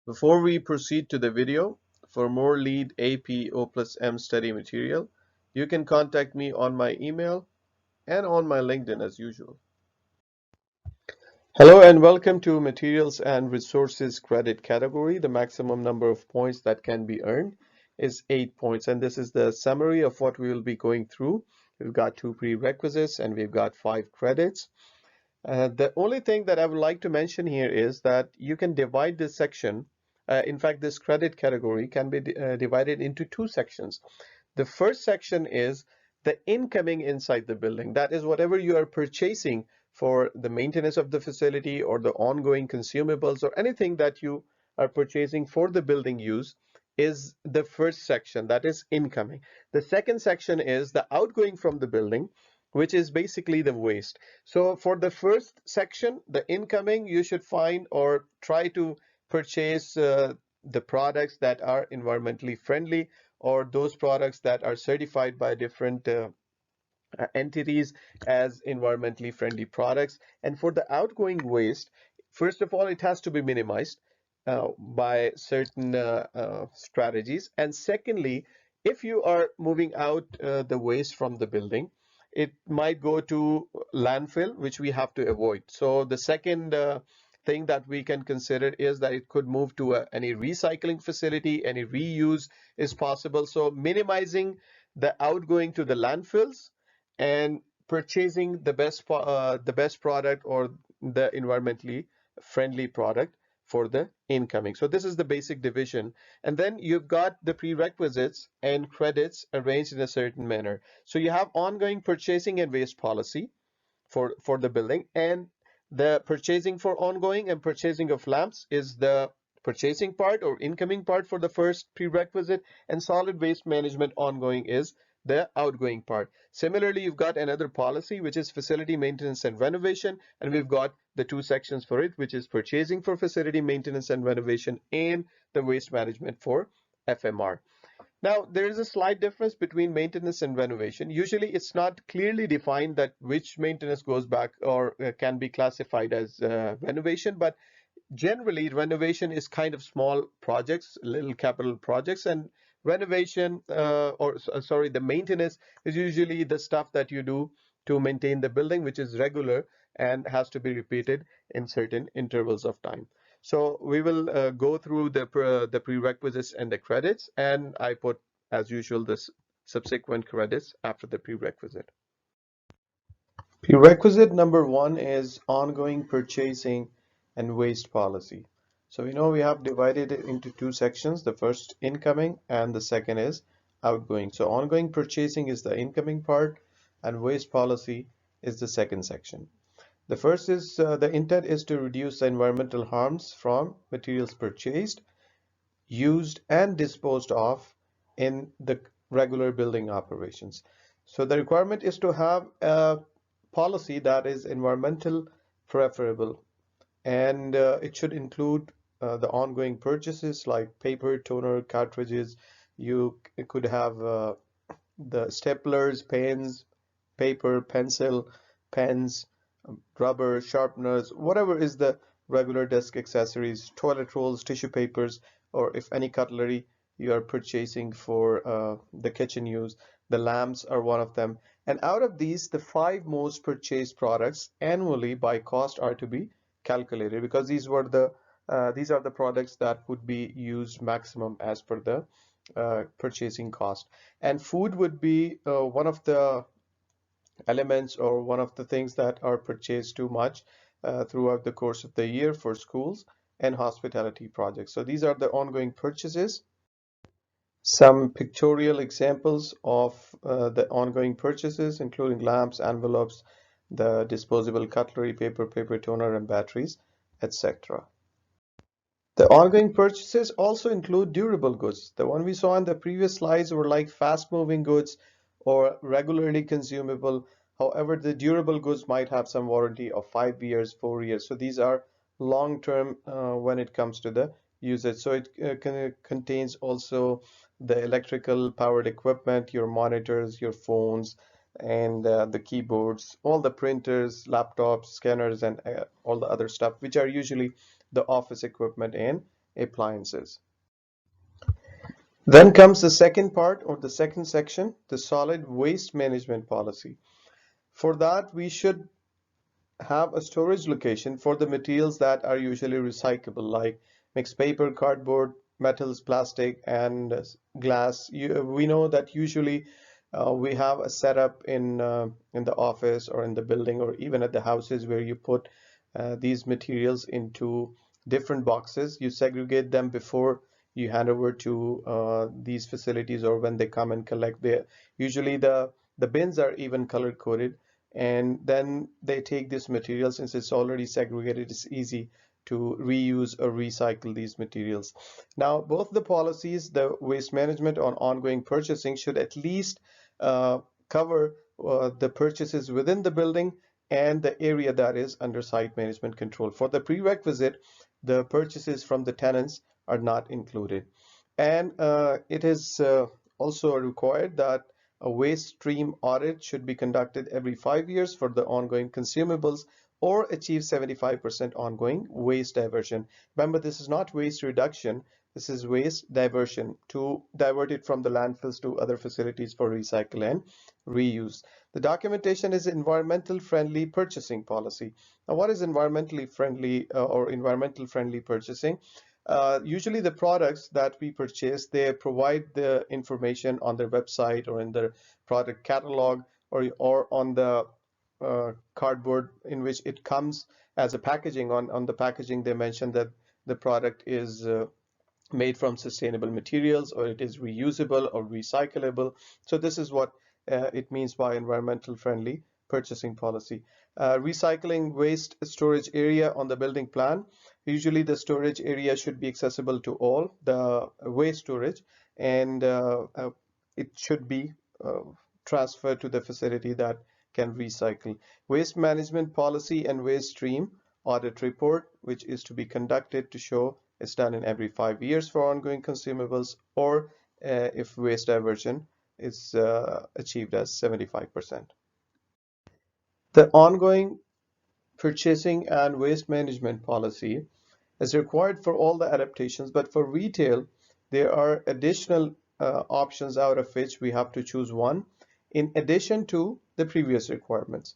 Before we proceed to the video, for more LEED AP O plus M study material, you can contact me on my email and on my LinkedIn as usual. Hello and welcome to Materials and Resources Credit category. The maximum number of points that can be earned is 8 points, and this is the summary of what we will be going through. We've got 2 prerequisites and we've got 5 credits. The only thing that I would like to mention here is that you can divide this section. In fact, this credit category can be divided into 2 sections. The first section is the incoming inside the building. That is whatever you are purchasing for the maintenance of the facility or the ongoing consumables or anything that you are purchasing for the building use is the first section, that is incoming. The second section is the outgoing from the building, which is basically the waste. So for the first section, the incoming, you should find or try to purchase the products that are environmentally friendly or those products that are certified by different entities as environmentally friendly products. And for the outgoing waste, first of all, it has to be minimized by certain strategies. And secondly, if you are moving out the waste from the building, it might go to landfill, which we have to avoid. So the second thing that we can consider is that it could move to any recycling facility, any reuse is possible. So minimizing the outgoing to the landfills and purchasing the best product or the environmentally friendly product for the incoming. So this is the basic division. And then you've got the prerequisites and credits arranged in a certain manner. So you have ongoing purchasing and waste policy for the building, and the purchasing for ongoing and purchasing of lamps is the purchasing part or incoming part for the first prerequisite, and solid waste management ongoing is the outgoing part. Similarly, you've got another policy, which is facility maintenance and renovation, and we've got the 2 sections for it, which is purchasing for facility maintenance and renovation and the waste management for FMR. Now, there is a slight difference between maintenance and renovation. Usually, it's not clearly defined that which maintenance goes back or can be classified as renovation, but generally, renovation is kind of small projects, little capital projects, and renovation, sorry, the maintenance is usually the stuff that you do to maintain the building, which is regular and has to be repeated in certain intervals of time. So we will go through the prerequisites and the credits, and I put, as usual, the subsequent credits after the prerequisite. Prerequisite number 1 is ongoing purchasing and waste policy. So we know we have divided it into 2 sections. The first incoming and the second is outgoing. So ongoing purchasing is the incoming part and waste policy is the second section. The first is the intent is to reduce the environmental harms from materials purchased, used and disposed of in the regular building operations. So the requirement is to have a policy that is environmental preferable, and it should include the ongoing purchases like paper, toner, cartridges. You could have the staplers, pens, paper, pencil, pens, rubber, sharpeners, whatever is the regular desk accessories, toilet rolls, tissue papers, or if any cutlery you are purchasing for the kitchen use. The lamps are one of them. And out of these, the 5 most purchased products annually by cost are to be calculated, because these are the products that would be used maximum as per the purchasing cost. And food would be one of the elements or one of the things that are purchased too much throughout the course of the year for schools and hospitality projects. So these are the ongoing purchases. Some pictorial examples of the ongoing purchases, including lamps, envelopes, the disposable cutlery, paper toner, and batteries, etc. The ongoing purchases also include durable goods. The one we saw in the previous slides were like fast-moving goods or regularly consumable. However, the durable goods might have some warranty of 5 years, 4 years. So these are long-term when it comes to the usage. So it contains also the electrical powered equipment, your monitors, your phones, and the keyboards, all the printers, laptops, scanners, and all the other stuff, which are usually the office equipment and appliances. Then comes the second part or the second section, the solid waste management policy. For that, we should have a storage location for the materials that are usually recyclable, like mixed paper, cardboard, metals, plastic, and glass. We know that usually we have a setup in the office or in the building or even at the houses where you put these materials into different boxes. You segregate them before you hand over to these facilities, or when they come and collect. Usually the bins are even color coded, and then they take this material. Since it's already segregated, it's easy to reuse or recycle these materials. Now, both the policies, the waste management on ongoing purchasing, should at least uh, cover the purchases within the building and the area that is under site management control. For the prerequisite, the purchases from the tenants are not included. And it is also required that a waste stream audit should be conducted every 5 years for the ongoing consumables, or achieve 75% ongoing waste diversion. Remember, this is not waste reduction, this is waste diversion, to divert it from the landfills to other facilities for recycle and reuse. The documentation is environmental friendly purchasing policy. Now, what is environmentally friendly or environmental friendly purchasing? Usually the products that we purchase, they provide the information on their website or in their product catalog, or on the cardboard in which it comes as a packaging. On the packaging, they mention that the product is made from sustainable materials, or it is reusable or recyclable. So this is what it means by environmental friendly purchasing policy. Recycling waste storage area on the building plan. Usually the storage area should be accessible to all, the waste storage, and it should be uh, transferred to the facility that can recycle. Waste management policy and waste stream audit report, which is to be conducted to show it's done in every 5 years for ongoing consumables, or if waste diversion is achieved as 75%. The ongoing purchasing and waste management policy is required for all the adaptations, but for retail, there are additional options out of which we have to choose one in addition to the previous requirements.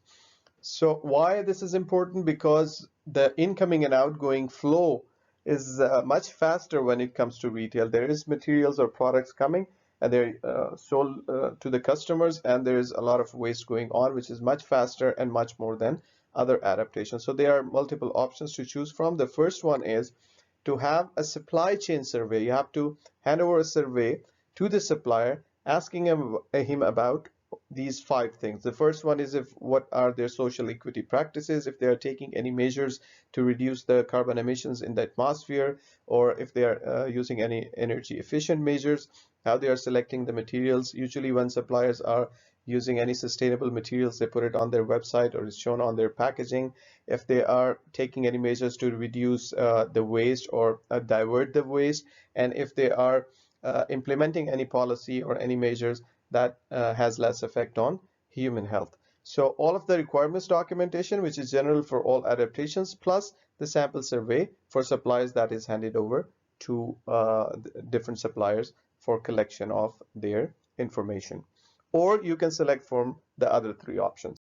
So why this is important? Because the incoming and outgoing flow is much faster when it comes to retail. There is materials or products coming and they're sold to the customers, and there is a lot of waste going on, which is much faster and much more than other adaptations. So there are multiple options to choose from. The first one is to have a supply chain survey. You have to hand over a survey to the supplier, asking him about these 5 things. The first one is if what are their social equity practices, if they are taking any measures to reduce the carbon emissions in the atmosphere, or if they are using any energy efficient measures, how they are selecting the materials. Usually when suppliers are using any sustainable materials, they put it on their website or it's shown on their packaging. If they are taking any measures to reduce the waste or divert the waste, and if they are implementing any policy or any measures that has less effect on human health. So all of the requirements documentation, which is general for all adaptations, plus the sample survey for suppliers, that is handed over to different suppliers for collection of their information. Or you can select from the other 3 options.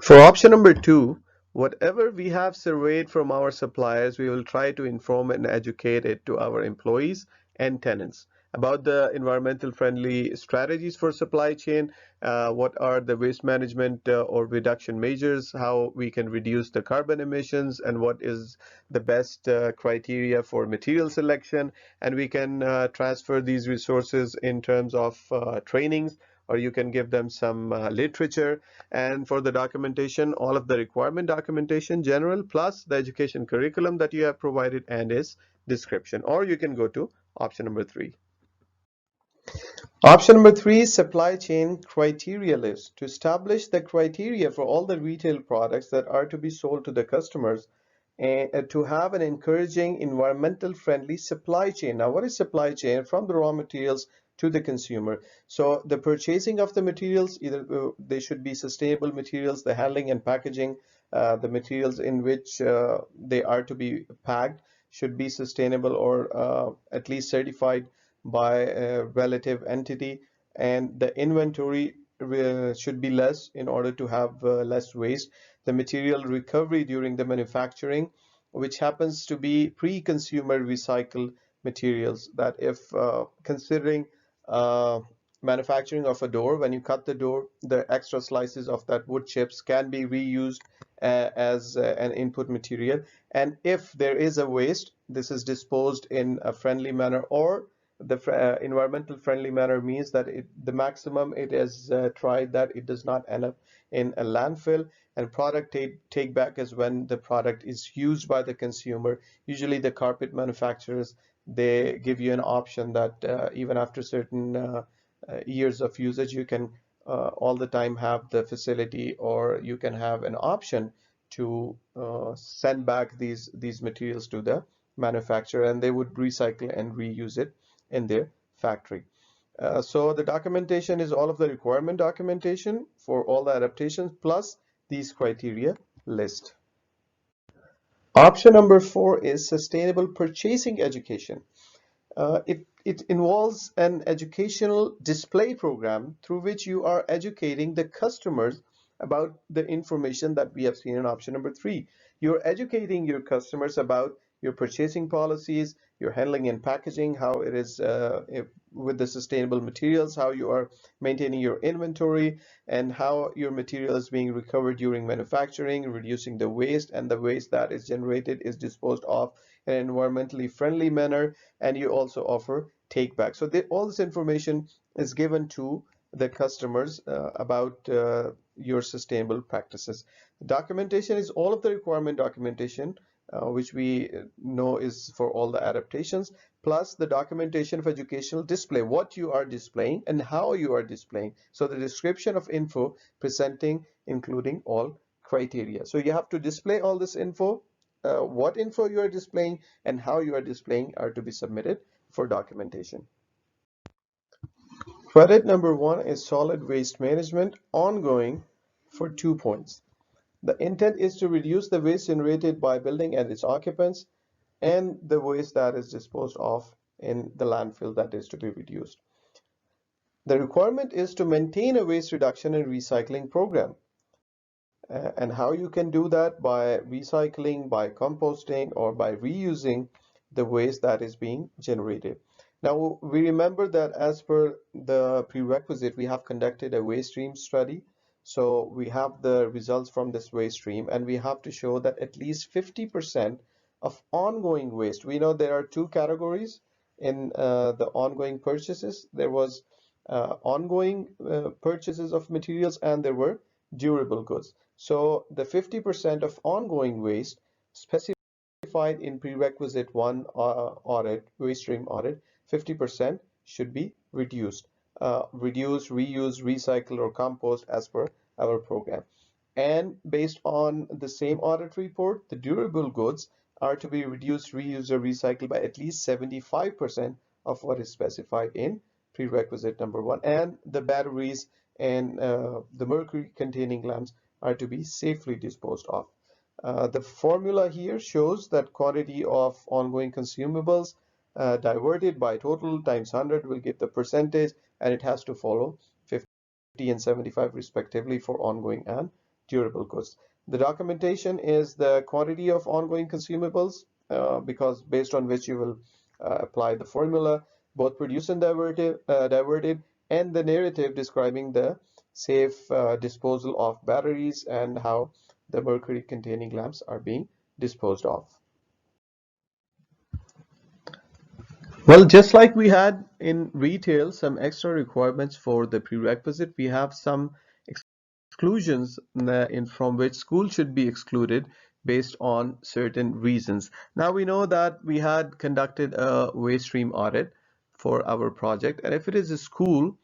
For option number 2, whatever we have surveyed from our suppliers, we will try to inform and educate it to our employees and tenants about the environmental friendly strategies for supply chain, what are the waste management or reduction measures, how we can reduce the carbon emissions, and what is the best criteria for material selection. And we can transfer these resources in terms of trainings, or you can give them some literature. And for the documentation, all of the requirement documentation, general, plus the education curriculum that you have provided and its description. Or you can go to option number 3. Option number 3 is supply chain criteria list. To establish the criteria for all the retail products that are to be sold to the customers, and to have an encouraging environmental friendly supply chain. Now, what is supply chain? From the raw materials to the consumer. So the purchasing of the materials, either they should be sustainable materials, the handling and packaging the materials in which they are to be packed should be sustainable or at least certified by a relative entity, and the inventory should be less in order to have less waste. The material recovery during the manufacturing, which happens to be pre-consumer recycled materials, that if considering uh, manufacturing of a door, when you cut the door, the extra slices of that wood chips can be reused as an input material. And if there is a waste, this is disposed in a friendly manner, or the environmental friendly manner means that the maximum it is tried that it does not end up in a landfill. And product take back is when the product is used by the consumer. Usually the carpet manufacturers, they give you an option that even after certain years of usage, you can all the time have the facility, or you can have an option to send back these materials to the manufacturer, and they would recycle and reuse it in their factory. So the documentation is all of the requirement documentation for all the adaptations plus these criteria list. Option number 4 is sustainable purchasing education. It involves an educational display program through which you are educating the customers about the information that we have seen in option number 3. You're educating your customers about your purchasing policies, your handling and packaging, how it is with the sustainable materials, how you are maintaining your inventory, and how your material is being recovered during manufacturing, reducing the waste, and the waste that is generated is disposed of in an environmentally friendly manner, and you also offer take back. So all this information is given to the customers about your sustainable practices. Documentation is all of the requirement documentation, which we know is for all the adaptations, plus the documentation of educational display, what you are displaying and how you are displaying. So the description of info presenting, including all criteria. So you have to display all this info, what info you are displaying and how you are displaying are to be submitted for documentation. Credit number 1 is solid waste management, ongoing, for 2 points. The intent is to reduce the waste generated by building and its occupants, and the waste that is disposed of in the landfill that is to be reduced. The requirement is to maintain a waste reduction and recycling program. And how you can do that: by recycling, by composting, or by reusing the waste that is being generated. Now, we remember that as per the prerequisite, we have conducted a waste stream study. So we have the results from this waste stream, and we have to show that at least 50% of ongoing waste. We know there are two categories in the ongoing purchases. There was ongoing purchases of materials, and there were durable goods. So the 50% of ongoing waste specified in prerequisite 1 audit, waste stream audit, 50% should be reduced. Reduce, reuse, recycle, or compost as per our program. And based on the same audit report, the durable goods are to be reduced, reused, or recycled by at least 75% of what is specified in prerequisite number 1. And the batteries and the mercury containing lamps are to be safely disposed of. The formula here shows that quantity of ongoing consumables diverted by total times 100 will give the percentage, and it has to follow 50 and 75 respectively for ongoing and durable goods. The documentation is the quantity of ongoing consumables, because based on which you will apply the formula, both produced and diverted, and the narrative describing the safe disposal of batteries and how the mercury containing lamps are being disposed of. Well, just like we had in retail some extra requirements for the prerequisite, we have some exclusions in from which school should be excluded based on certain reasons. Now we know that we had conducted a waste stream audit for our project, and if it is a school,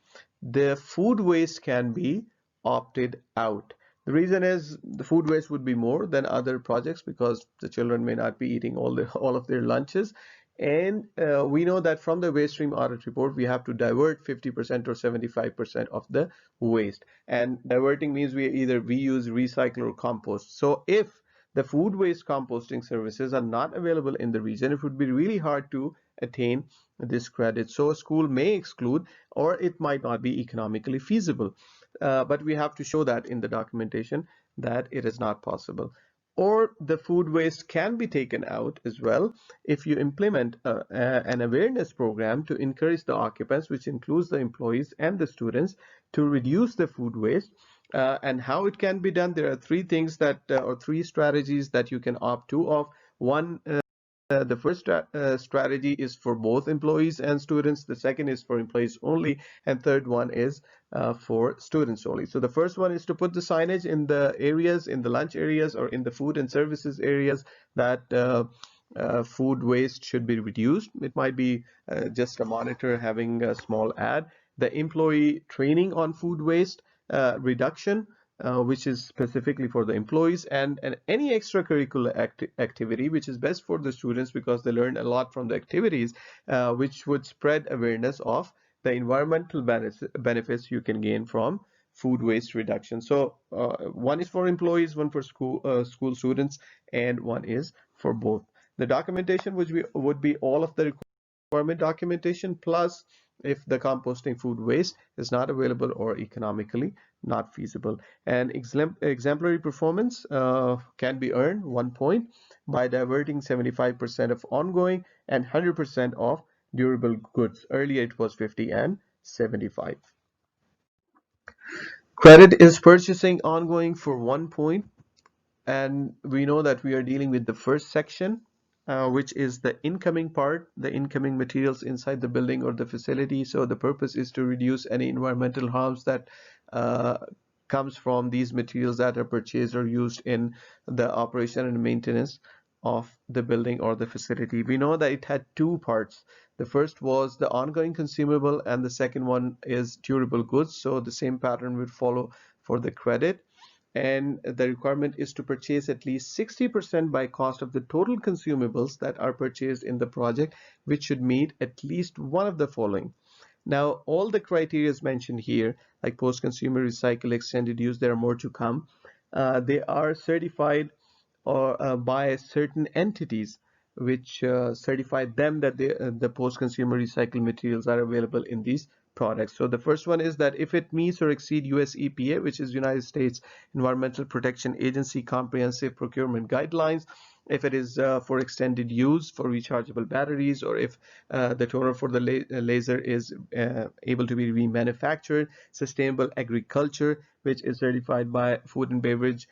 the food waste can be opted out. The reason is the food waste would be more than other projects because the children may not be eating all of their lunches, And we know that from the waste stream audit report, we have to divert 50% or 75% of the waste. And diverting means we either reuse, recycle, or compost. So if the food waste composting services are not available in the region, it would be really hard to attain this credit. So a school may exclude, or it might not be economically feasible. But we have to show that in the documentation that it is not possible. Or the food waste can be taken out as well if you implement an awareness program to encourage the occupants, which includes the employees and the students, to reduce the food waste. And how it can be done, there are three things that, or three strategies that you can opt to of. One, the first strategy is for both employees and students. The second is for employees only, and third one is for students only. So the first one is to put the signage in the areas, in the lunch areas or in the food and services areas, that food waste should be reduced. It might be just a monitor having a small ad. The employee training on food waste reduction, which is specifically for the employees, and any extracurricular activity which is best for the students because they learn a lot from the activities, which would spread awareness of the environmental benefits you can gain from food waste reduction. So one is for employees, one for school students, and one is for both. The documentation which would be all of the requirement documentation, plus if the composting food waste is not available or economically not feasible. And exemplary performance can be earned 1 point by diverting 75% of ongoing and 100% of durable goods. Earlier it was 50 and 75. Credit is purchasing ongoing for 1 point. And we know that we are dealing with the first section, which is the incoming part, the incoming materials inside the building or the facility. So the purpose is to reduce any environmental harms that uh, comes from these materials that are purchased or used in the operation and maintenance of the building or the facility. We know that it had two parts. The first was the ongoing consumable, and the second one is durable goods. So the same pattern would follow for the credit. And the requirement is to purchase at least 60% by cost of the total consumables that are purchased in the project, which should meet at least one of the following. Now, all the criteria mentioned here, like post-consumer, recycle, extended use, there are more to come. They are certified or by certain entities which certify them that the post-consumer recycled materials are available in these products. So the first one is that if it meets or exceed US EPA, which is United States Environmental Protection Agency comprehensive procurement guidelines, if it is for extended use for rechargeable batteries, or if the toner for the laser is able to be remanufactured, sustainable agriculture, which is certified by Food and Beverage,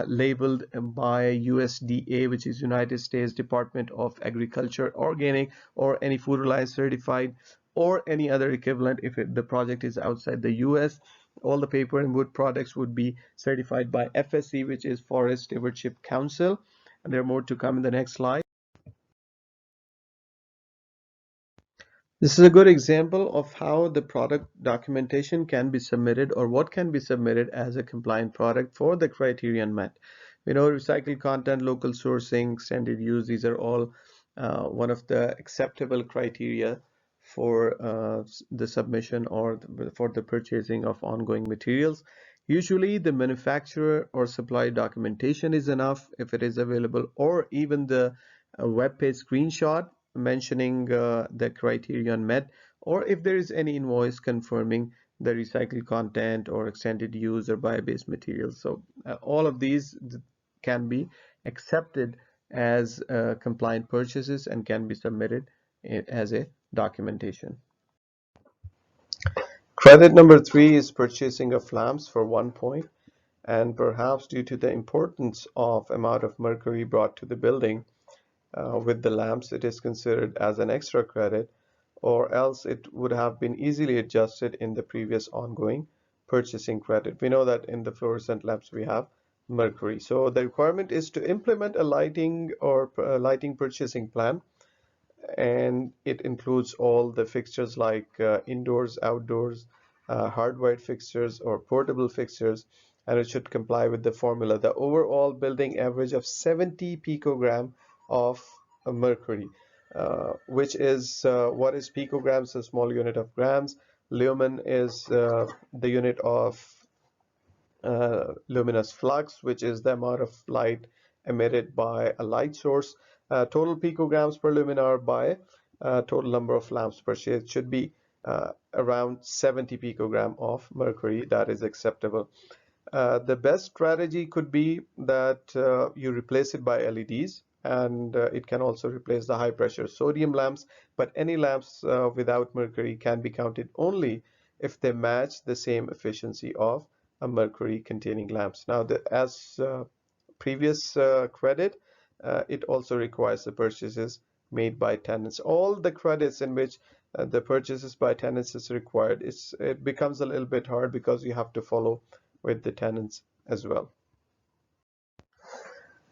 labeled by USDA, which is United States Department of Agriculture, organic, or any Food Reliance certified, or any other equivalent if the project is outside the US. All the paper and wood products would be certified by FSC, which is Forest Stewardship Council. And there are more to come in the next slide. This is a good example of how the product documentation can be submitted, or what can be submitted as a compliant product for the criterion met. We know recycled content, local sourcing, extended use, these are all one of the acceptable criteria for the submission or for the purchasing of ongoing materials. Usually the manufacturer or supply documentation is enough if it is available, or even the web page screenshot mentioning the criterion met, or if there is any invoice confirming the recycled content or extended use or bio-based materials. So all of these can be accepted as compliant purchases and can be submitted as a documentation. Credit number 3 is purchasing of lamps for 1 point, and perhaps due to the importance of amount of mercury brought to the building, with the lamps, it is considered as an extra credit, or else it would have been easily adjusted in the previous ongoing purchasing credit. We know that in the fluorescent lamps we have mercury. So the requirement is to implement a lighting or lighting purchasing plan, and it includes all the fixtures like indoors, outdoors, hardwired fixtures or portable fixtures, and it should comply with the formula. The overall building average of 70 picogram of mercury. which is what is picograms, a small unit of grams. Lumen is the unit of luminous flux, which is the amount of light emitted by a light source. Total picograms per luminar by total number of lamps purchased should be around 70 picogram of mercury. That is acceptable. The best strategy could be that you replace it by LEDs, and it can also replace the high pressure sodium lamps, but any lamps without mercury can be counted only if they match the same efficiency of a mercury containing lamps. Now, as previous credit, it also requires the purchases made by tenants. All the credits in which the purchases by tenants is required, it becomes a little bit hard because you have to follow with the tenants as well.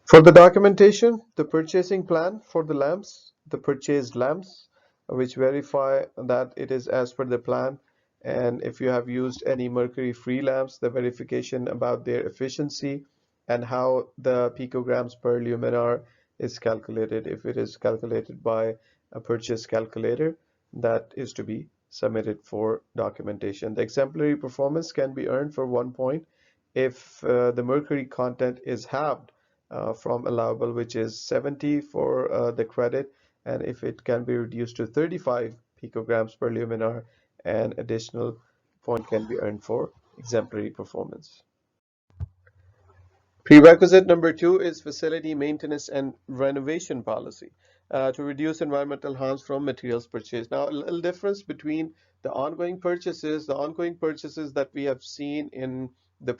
For the documentation, the purchasing plan for the lamps, the purchased lamps, which verify that it is as per the plan. And if you have used any mercury-free lamps, the verification about their efficiency and how the picograms per luminar is calculated. If it is calculated by a purchase calculator, that is to be submitted for documentation. The exemplary performance can be earned for 1 point if the mercury content is halved from allowable, which is 70 for the credit, and if it can be reduced to 35 picograms per luminar, an additional point can be earned for exemplary performance. Prerequisite number 2 is facility maintenance and renovation policy to reduce environmental harms from materials purchased. Now, a little difference between the ongoing purchases that we have seen in the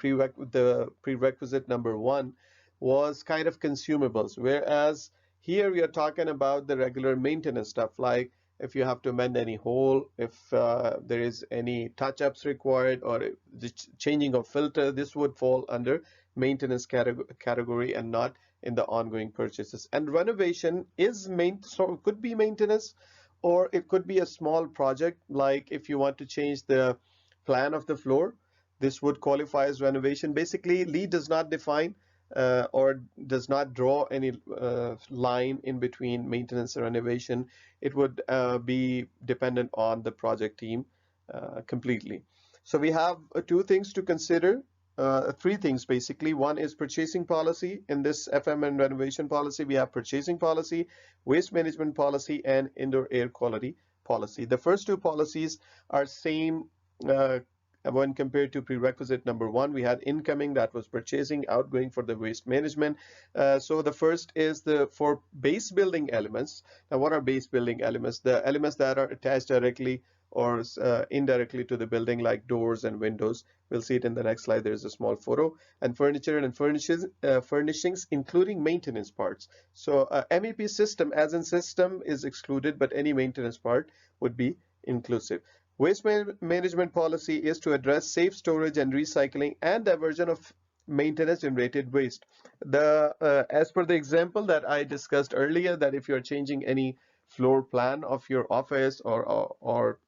prerequisite number 1 was kind of consumables, whereas here we are talking about the regular maintenance stuff, like if you have to mend any hole, if there is any touch-ups required, or the changing of filter, this would fall under maintenance category and not in the ongoing purchases. And renovation is so it could be maintenance, or it could be a small project, like if you want to change the plan of the floor, this would qualify as renovation. Basically, LEED does not define or does not draw any line in between maintenance and renovation. It would be dependent on the project team completely. So we have two things to consider, three things basically. One is purchasing policy. In this FM and renovation policy, we have purchasing policy, waste management policy, and indoor air quality policy. The first two policies are same when compared to prerequisite number 1. We had incoming, that was purchasing, outgoing for the waste management. So the first is for base building elements. Now, what are base building elements? The elements that are attached directly or indirectly to the building, like doors and windows. We'll see it in the next slide. There's a small photo. And furniture and furnishings, including maintenance parts. So MEP system, as in system, is excluded, but any maintenance part would be inclusive. Waste management policy is to address safe storage and recycling and diversion of maintenance generated waste. As per the example that I discussed earlier, that if you're changing any floor plan of your office or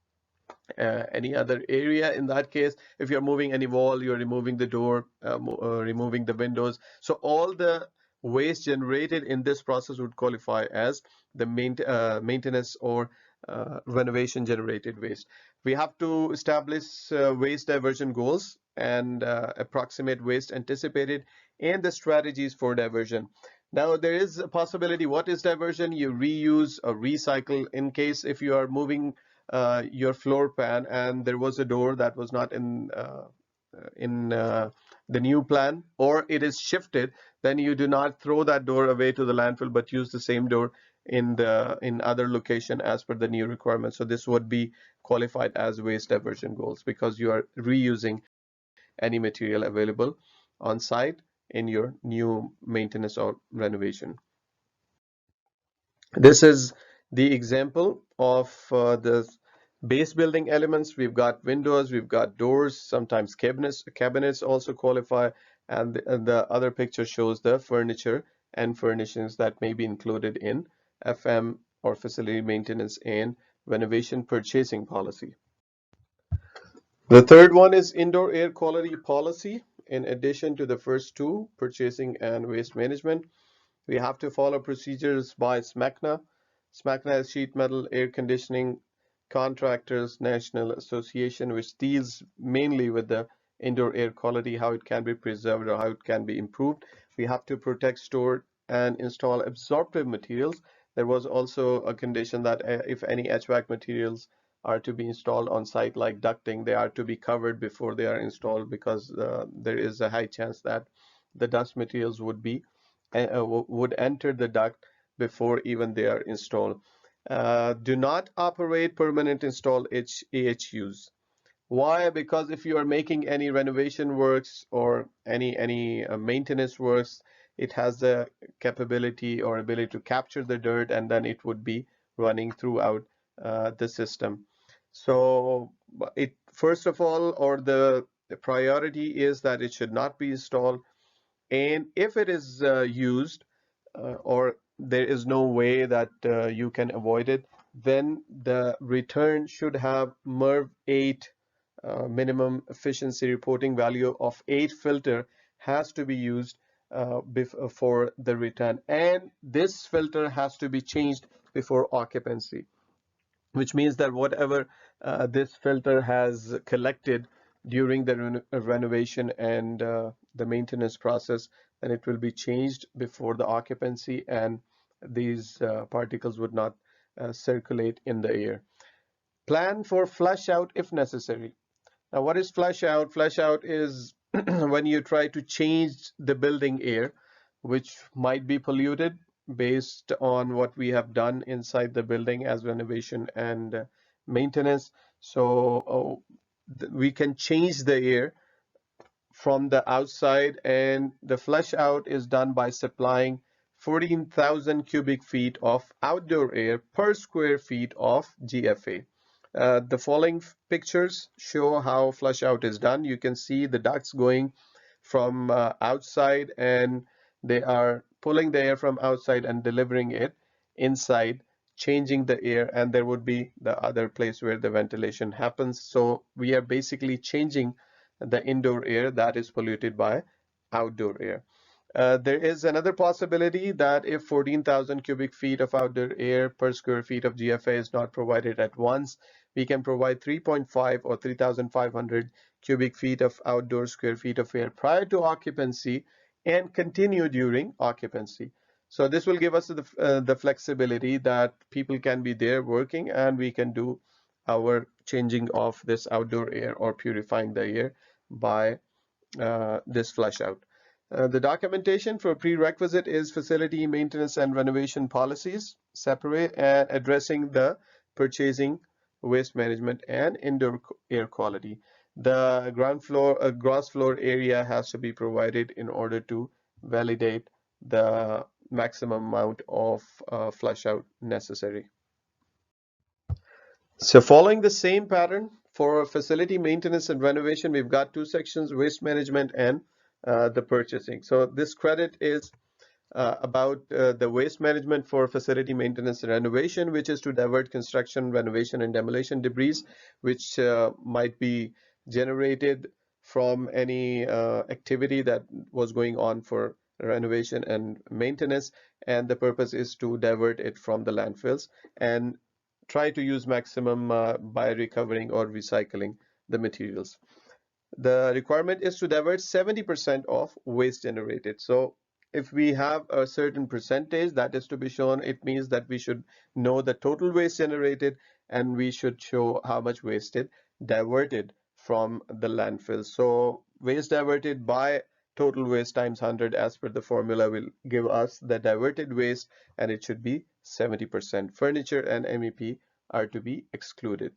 any other area, in that case, if you're moving any wall, you're removing the door, removing the windows, so all the waste generated in this process would qualify as the maintenance or renovation generated waste. We have to establish waste diversion goals and approximate waste anticipated and the strategies for diversion. Now, there is a possibility. What is diversion? You reuse or recycle. In case if you are moving your floor plan and there was a door that was not in the new plan, or it is shifted, then you do not throw that door away to the landfill, but use the same door in other location as per the new requirement. So this would be qualified as waste diversion goals because you are reusing any material available on site in your new maintenance or renovation. This is the example of the base building elements. We've got windows, we've got doors, sometimes cabinets also qualify, and the other picture shows the furniture and furnishings that may be included in FM or facility maintenance and renovation purchasing policy. The third one is indoor air quality policy. In addition to the first two, purchasing and waste management, we have to follow procedures by SMACNA. SMACNA is Sheet Metal Air Conditioning Contractors National Association, which deals mainly with the indoor air quality, how it can be preserved or how it can be improved. We have to protect, store, and install absorptive materials. There was also a condition that if any HVAC materials are to be installed on site, like ducting, they are to be covered before they are installed, because there is a high chance that the dust materials would enter the duct before even they are installed. Do not operate permanent installed AHUs. Why? Because if you are making any renovation works or any maintenance works, it has the capability or ability to capture the dirt, and then it would be running throughout the system. So it first of all, or the priority is that it should not be installed, and if it is used, or there is no way that you can avoid it, then the return should have MERV 8 minimum efficiency reporting value of 8 filter has to be used for the return, and this filter has to be changed before occupancy, which means that whatever this filter has collected during the renovation and the maintenance process, then it will be changed before the occupancy, and these particles would not circulate in the air. Plan for flush out if necessary. Now, what is flush out? Flush out is when you try to change the building air, which might be polluted based on what we have done inside the building as renovation and maintenance. So we can change the air from the outside, and the flush out is done by supplying 14,000 cubic feet of outdoor air per square feet of GFA. The following pictures show how flush out is done. You can see the ducts going from outside, and they are pulling the air from outside and delivering it inside, changing the air, and there would be the other place where the ventilation happens. So we are basically changing the indoor air that is polluted by outdoor air. There is another possibility that if 14,000 cubic feet of outdoor air per square feet of GFA is not provided at once, we can provide 3.5 or 3,500 cubic feet of outdoor square feet of air prior to occupancy and continue during occupancy. So this will give us the flexibility that people can be there working, and we can do our changing of this outdoor air or purifying the air by this flush out. The documentation for prerequisite is facility maintenance and renovation policies, separate and addressing the purchasing, waste management, and indoor air quality. The gross floor area has to be provided in order to validate the maximum amount of flush out necessary. So following the same pattern for facility maintenance and renovation, we've got two sections: waste management and the purchasing. So this credit is about the waste management for facility maintenance and renovation, which is to divert construction, renovation, and demolition debris, which might be generated from any activity that was going on for renovation and maintenance, and the purpose is to divert it from the landfills and try to use maximum by recovering or recycling the materials. The requirement is to divert 70% of waste generated. So if we have a certain percentage that is to be shown, it means that we should know the total waste generated, and we should show how much wasted diverted from the landfill. So waste diverted by total waste times 100 as per the formula will give us the diverted waste, and it should be 70%. Furniture and MEP are to be excluded.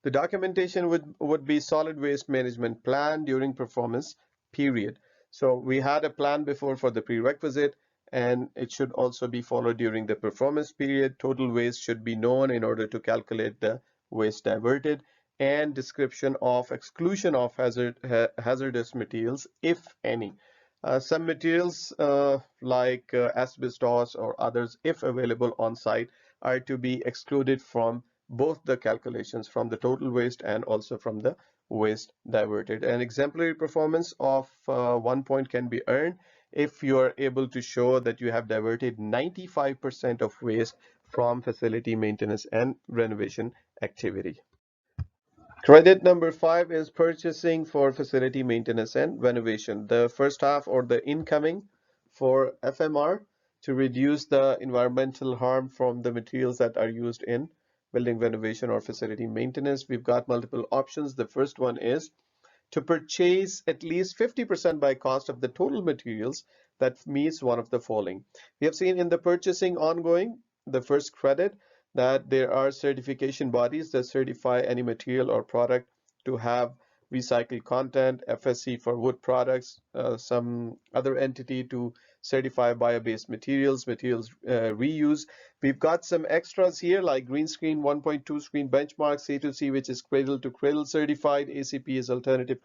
The documentation would be solid waste management plan during performance period. So we had a plan before for the prerequisite, and it should also be followed during the performance period. Total waste should be known in order to calculate the waste diverted, and description of exclusion of hazardous materials, if any. Some materials like asbestos or others, if available on site, are to be excluded from both the calculations, from the total waste and also from the waste diverted. An exemplary performance of 1 point can be earned if you are able to show that you have diverted 95% of waste from facility maintenance and renovation activity. Credit number 5 is purchasing for facility maintenance and renovation. The first half or the incoming for FMR to reduce the environmental harm from the materials that are used in building renovation or facility maintenance. We've got multiple options. The first one is to purchase at least 50% by cost of the total materials that meets one of the following. We have seen in the purchasing ongoing, the first credit, that there are certification bodies that certify any material or product to have recycled content, FSC for wood products, some other entity to certify bio-based materials, reuse. We've got some extras here like green screen 1.2 screen benchmark C2C, which is cradle to cradle certified. ACP is alternative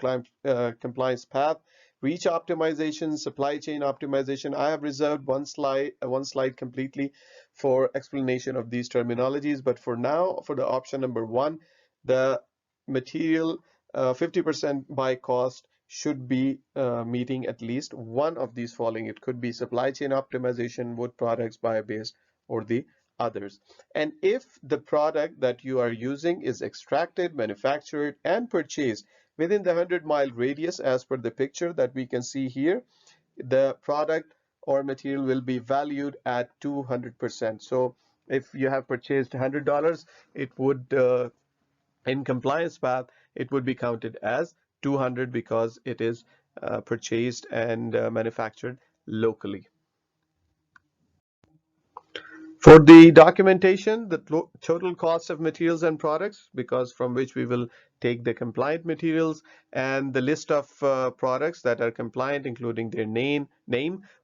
compliance path. Reach optimization, supply chain optimization. I have reserved one slide completely for explanation of these terminologies, but for now, for the option number 1, the material 50% by cost should be meeting at least one of these following. It could be supply chain optimization, wood products, bio-based, or the others. And if the product that you are using is extracted, manufactured, and purchased within the 100-mile radius as per the picture that we can see here, the product or material will be valued at 200%. So if you have purchased $100, it would in compliance path, it would be counted as 200 because it is purchased and manufactured locally. For the documentation, the total cost of materials and products, because from which we will take the compliant materials, and the list of products that are compliant, including their name,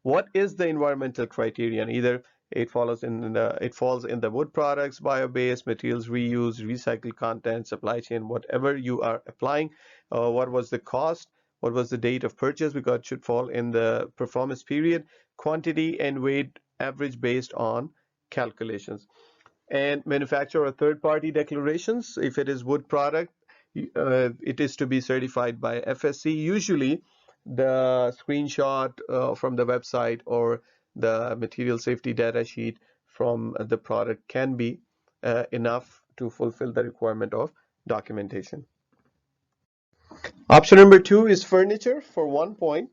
what is the environmental criterion? Either it falls in the wood products, bio-based materials, reuse, recycled content, supply chain, whatever you are applying. What was the cost? What was the date of purchase? Because it should fall in the performance period, quantity and weight average based on calculations. And manufacturer or third-party declarations, if it is wood product, it is to be certified by FSC. Usually the screenshot from the website or the material safety data sheet from the product can be enough to fulfill the requirement of documentation. Option number 2 is furniture for 1 point,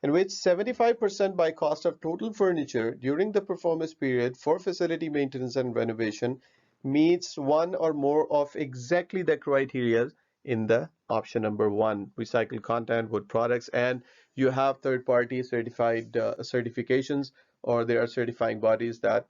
in which 75% by cost of total furniture during the performance period for facility maintenance and renovation meets one or more of exactly the criteria in the option number 1, recycled content, wood products, and you have third-party certified certifications, or there are certifying bodies that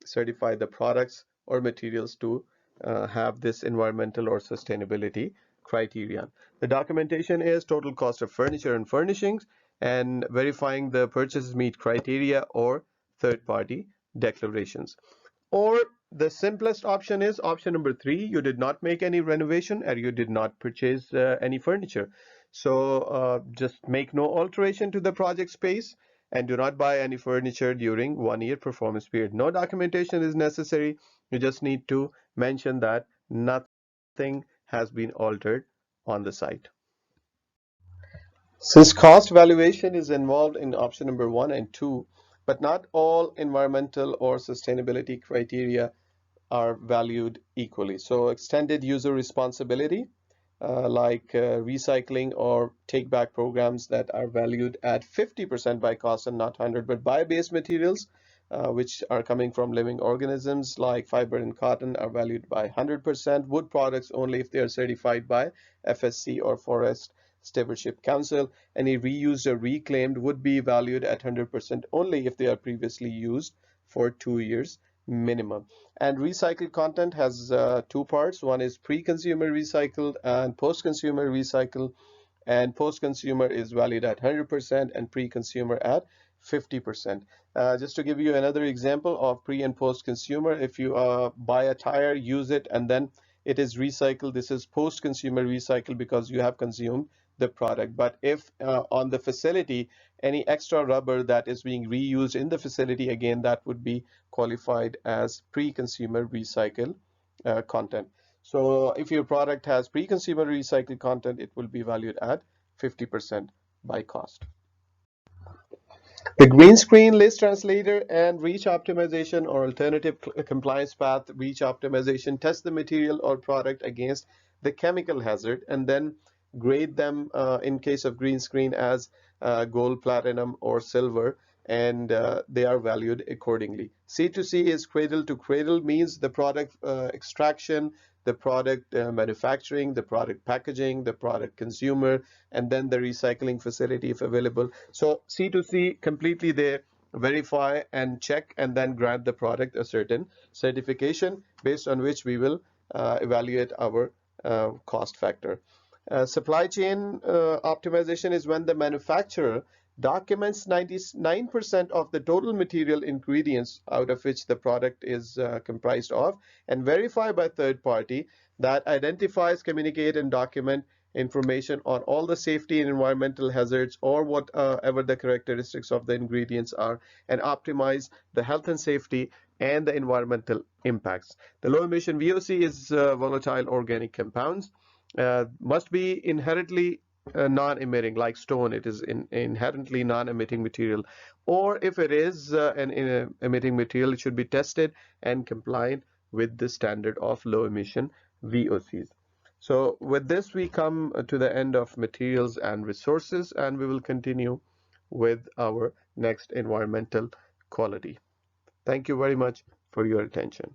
certify the products or materials to have this environmental or sustainability criterion. The documentation is total cost of furniture and furnishings, and verifying the purchases meet criteria or third-party declarations. Or the simplest option is option number 3. You did not make any renovation and you did not purchase any furniture. So just make no alteration to the project space and do not buy any furniture during 1 year performance period. No documentation is necessary. You just need to mention that nothing has been altered on the site. Since cost valuation is involved in option number 1 and 2, but not all environmental or sustainability criteria are valued equally. So extended user responsibility, like recycling or take back programs that are valued at 50% by cost and not 100, but bio-based materials, which are coming from living organisms like fiber and cotton, are valued by 100%. Wood products only if they are certified by FSC or Forest Stewardship Council. Any reused or reclaimed would be valued at 100% only if they are previously used for 2 years minimum. And recycled content has 2 parts. One is pre-consumer recycled and post-consumer recycled. And post-consumer is valued at 100% and pre-consumer at 50%. Just to give you another example of pre and post-consumer, if you buy a tire, use it, and then it is recycled, this is post-consumer recycled because you have consumed the product. But if on the facility, any extra rubber that is being reused in the facility, again, that would be qualified as pre-consumer recycled content. So if your product has pre-consumer recycled content, it will be valued at 50% by cost. The green screen list translator and reach optimization or alternative compliance path reach optimization test the material or product against the chemical hazard and then grade them in case of green screen as gold, platinum, or silver, and they are valued accordingly. C2C is cradle to cradle, means the product extraction, the product manufacturing, the product packaging, the product consumer, and then the recycling facility if available. So C2C completely they verify and check and then grant the product a certain certification based on which we will evaluate our cost factor. Supply chain optimization is when the manufacturer documents 99% of the total material ingredients out of which the product is comprised of and verify by third party that identifies, communicate, and document information on all the safety and environmental hazards or whatever the characteristics of the ingredients are and optimize the health and safety and the environmental impacts. The low emission VOC is volatile organic compounds, must be inherently non-emitting, like stone. It is inherently non-emitting material, or if it is an emitting material, it should be tested and compliant with the standard of low emission VOCs. So with this, we come to the end of materials and resources, and we will continue with our next environmental quality. Thank you very much for your attention.